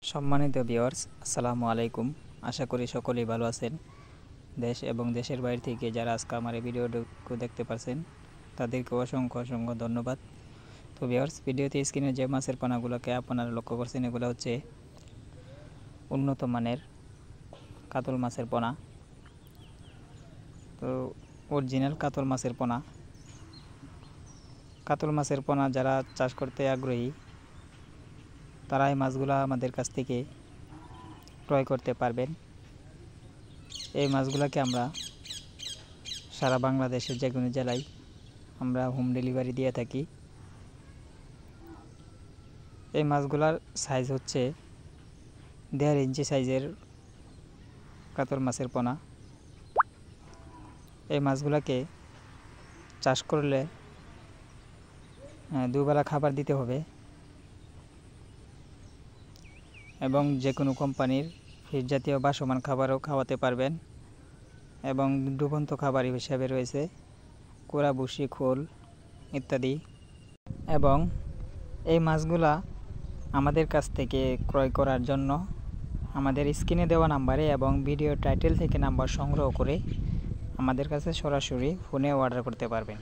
সম্মানিত ভিউয়ার্স, আসসালামু আলাইকুম। আশা করি সকলেই ভালো আছেন। দেশ এবং দেশের বাইরে থেকে যারা আজকে আমার এই ভিডিওটুকু দেখতে পারছেন তাদেরকে অসংখ্য অসংখ্য ধন্যবাদ। তো ভিউয়ার্স, ভিডিওতে স্ক্রিনে যে মাছের পোনাগুলোকে আপনারা লক্ষ্য করছেন এগুলো হচ্ছে উন্নত মানের কাতল মাছের পোনা। তো অরিজিনাল কাতল মাছের পোনা। কাতল মাছের পোনা যারা চাষ করতে আগ্রহী তারা এই মাছগুলো আমাদের কাছ থেকে ক্রয় করতে পারবেন। এই মাছগুলোকে আমরা সারা বাংলাদেশের যে কোনো জেলায় আমরা হোম ডেলিভারি দিয়ে থাকি। এই মাছগুলার সাইজ হচ্ছে 1.5 ইঞ্চি সাইজের কাতল মাছের পোনা। এই মাছগুলোকে চাষ করলে দুবেলা খাবার দিতে হবে এবং যে কোনো কোম্পানির ফিড জাতীয় বাসমান খাবারও খাওয়াতে পারবেন এবং ডুবন্ত খাবার হিসেবে রয়েছে কুড়া, ভুসি, খোল ইত্যাদি। এবং এই মাছগুলা আমাদের কাছ থেকে ক্রয় করার জন্য আমাদের স্ক্রিনে দেওয়া নাম্বারে এবং ভিডিও টাইটেল থেকে নাম্বার সংগ্রহ করে আমাদের কাছে সরাসরি ফোনে অর্ডার করতে পারবেন।